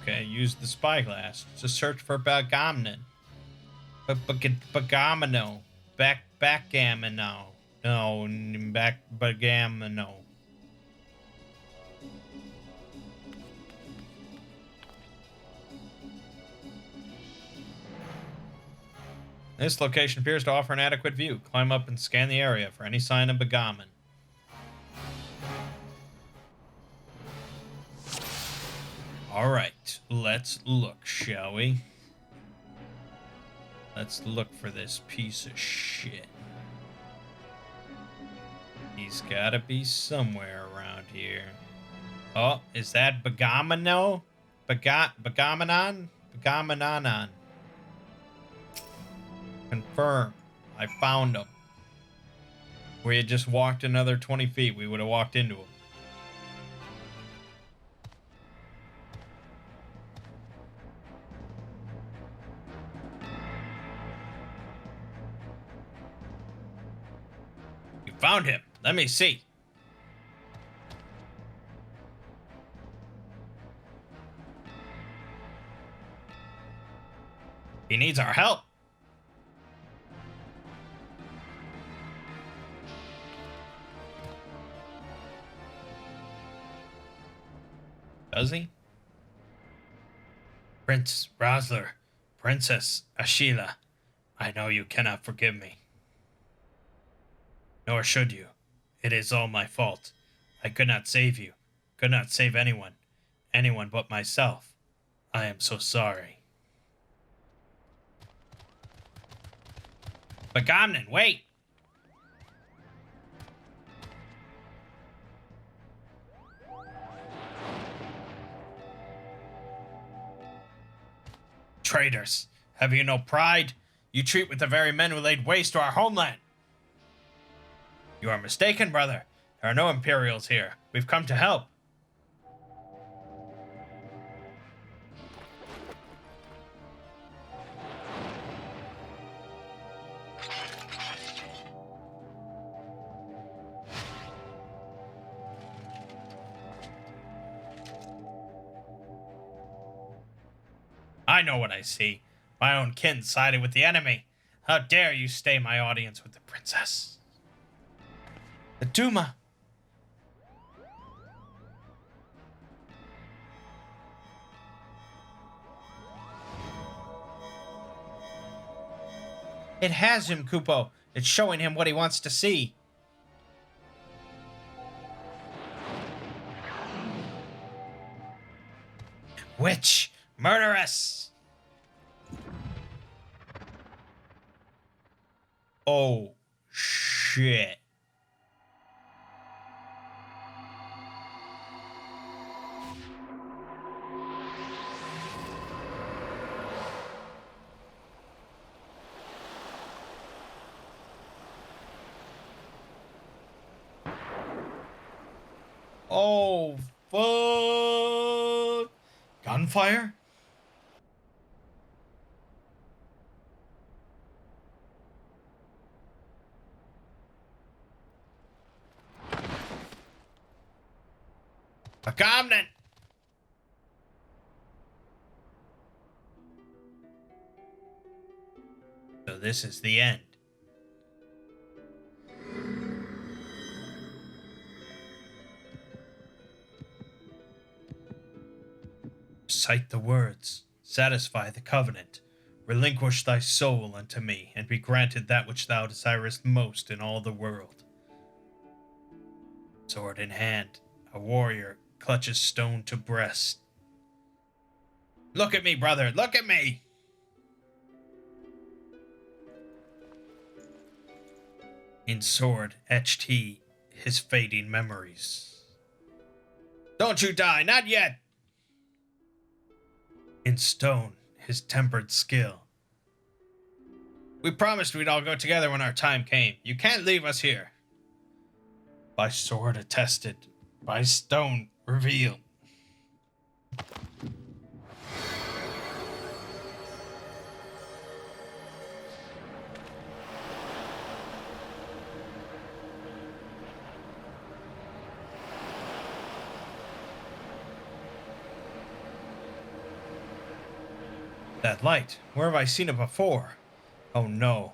Okay, use the spyglass to search for Bagamnon. Bagamino. Backgammon. No, Bagamino. This location appears to offer an adequate view. Climb up and scan the area for any sign of Bagamon. Alright, let's look, shall we? Let's look for this piece of shit. He's gotta be somewhere around here. Oh, is that Bagamino? Bagamenon? Bagamenon. Confirm. I found him. If we had just walked another 20 feet, we would have walked into him. Found him. Let me see. He needs our help. Does he? Prince Rosler, Princess Ashila, I know you cannot forgive me. Nor should you. It is all my fault. I could not save you. Could not save anyone. Anyone but myself. I am so sorry. Begamnen, wait! Traitors, have you no pride? You treat with the very men who laid waste to our homeland. You are mistaken, brother. There are no Imperials here. We've come to help. I know what I see. My own kin sided with the enemy. How dare you stay my audience with the princess? The Duma. It has him, Kupo. It's showing him what he wants to see. Witch! Murderess! Oh, shit. Oh, fuck. Gunfire? Begamnen! So this is the end. Recite the words, satisfy the covenant, relinquish thy soul unto me, and be granted that which thou desirest most in all the world. Sword in hand, a warrior clutches stone to breast. Look at me, brother, look at me! In sword etched he his fading memories. Don't you die, not yet! In stone his tempered skill. We promised we'd all go together when our time came. You can't leave us here. By sword attested, by stone revealed. That light, where have I seen it before? Oh no.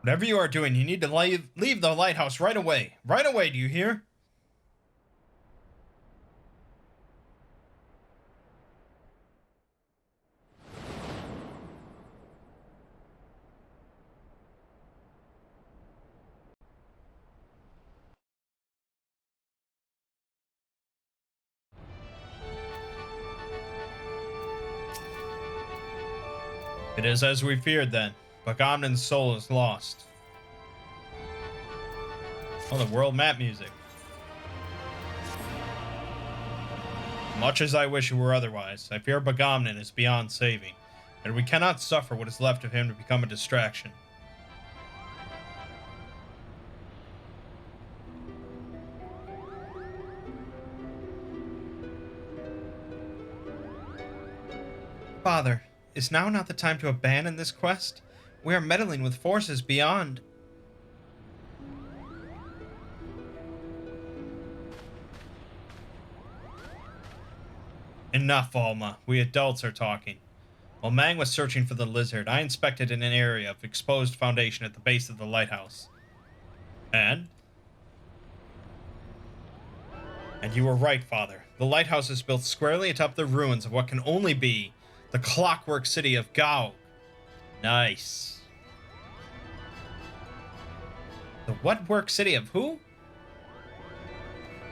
Whatever you are doing, you need to leave the lighthouse right away. Right away, do you hear? It is as we feared then. Bagamnen's soul is lost. Oh, the world map music. Much as I wish it were otherwise, I fear Bagamnen is beyond saving, and we cannot suffer what is left of him to become a distraction. Father, is now not the time to abandon this quest? We are meddling with forces beyond... Enough, Alma. We adults are talking. While Mangg was searching for the lizard, I inspected an area of exposed foundation at the base of the lighthouse. And you were right, Father. The lighthouse is built squarely atop the ruins of what can only be the clockwork city of Gao. Nice. The what work city of who?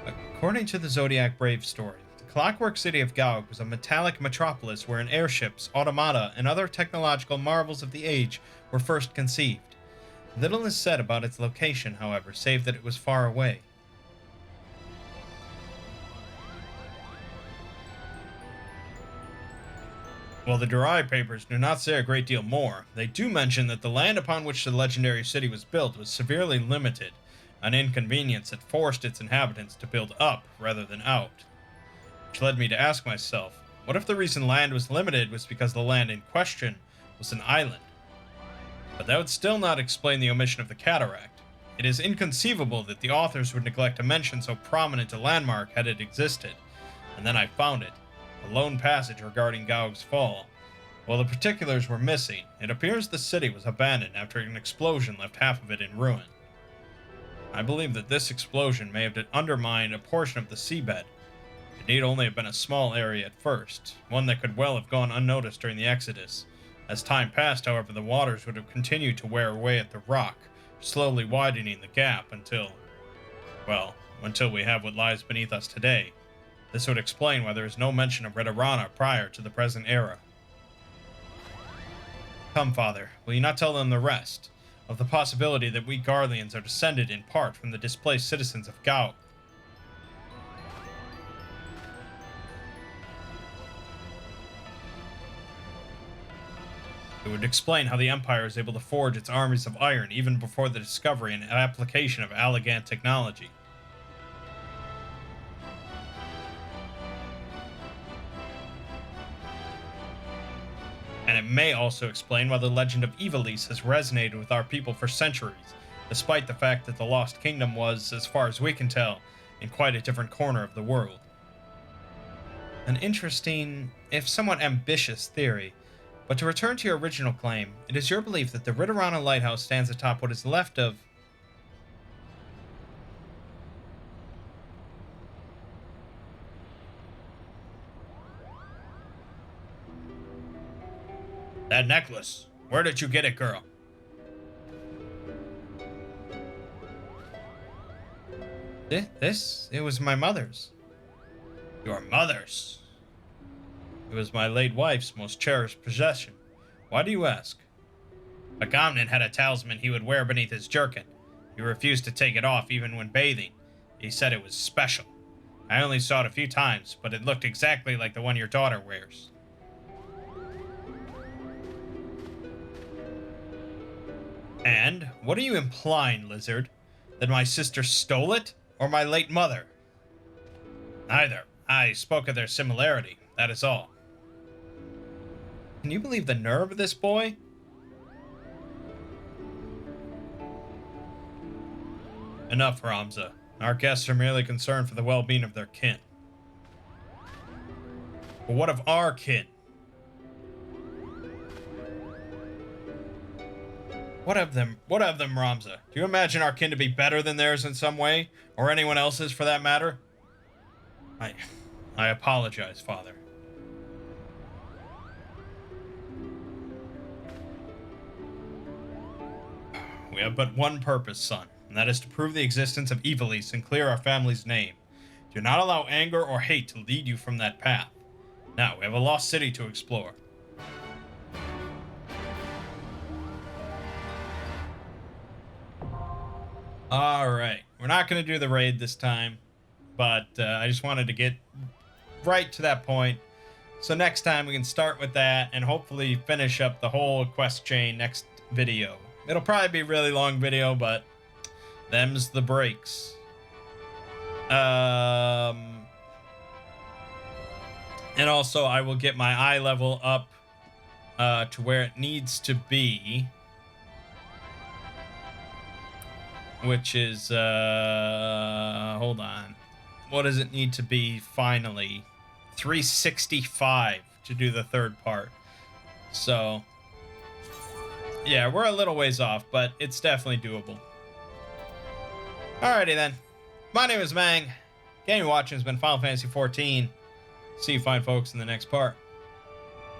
According to the Zodiac Brave story, the clockwork city of Gao was a metallic metropolis wherein airships, automata, and other technological marvels of the age were first conceived. Little is said about its location, however, save that it was far away. While the Durai papers do not say a great deal more, they do mention that the land upon which the legendary city was built was severely limited, an inconvenience that forced its inhabitants to build up rather than out. Which led me to ask myself, what if the reason land was limited was because the land in question was an island? But that would still not explain the omission of the cataract. It is inconceivable that the authors would neglect to mention so prominent a landmark had it existed, and then I found it. A lone passage regarding Gaog's fall. While the particulars were missing, it appears the city was abandoned after an explosion left half of it in ruin. I believe that this explosion may have undermined a portion of the seabed. It need only have been a small area at first, one that could well have gone unnoticed during the Exodus. As time passed, however, the waters would have continued to wear away at the rock, slowly widening the gap until we have what lies beneath us today. This would explain why there is no mention of RIDORANA prior to the present era. Come, Father, will you not tell them the rest? Of the possibility that we Garleans are descended in part from the displaced citizens of Gao. It would explain how the Empire is able to forge its armies of iron even before the discovery and application of Alligant technology. And it may also explain why the legend of Ivalice has resonated with our people for centuries, despite the fact that the Lost Kingdom was, as far as we can tell, in quite a different corner of the world. An interesting, if somewhat ambitious theory, but to return to your original claim, it is your belief that the RIDORANA lighthouse stands atop what is left of... That necklace. Where did you get it, girl? It was my mother's. Your mother's? It was my late wife's most cherished possession. Why do you ask? Bagamnen had a talisman he would wear beneath his jerkin. He refused to take it off even when bathing. He said it was special. I only saw it a few times, but it looked exactly like the one your daughter wears. And what are you implying, Lizard? That my sister stole it? Or my late mother? Neither. I spoke of their similarity, that is all. Can you believe the nerve of this boy? Enough, Ramza. Our guests are merely concerned for the well-being of their kin. But what of our kin? What of them, Ramza? Do you imagine our kin to be better than theirs in some way? Or anyone else's, for that matter? I apologize, Father. We have but one purpose, son, and that is to prove the existence of Ivalice and clear our family's name. Do not allow anger or hate to lead you from that path. Now, we have a lost city to explore. All right. We're not going to do the raid this time, but I just wanted to get right to that point. So next time we can start with that and hopefully finish up the whole quest chain next video. It'll probably be a really long video, but them's the breaks. And also I will get my eye level up to where it needs to be, which is hold on, what does it need to be finally? 365 to do the third part. So yeah, we're a little ways off, but it's definitely doable. Alrighty then, my name is Mangg. Game you're watching has been Final Fantasy XIV. See you fine folks in the next part.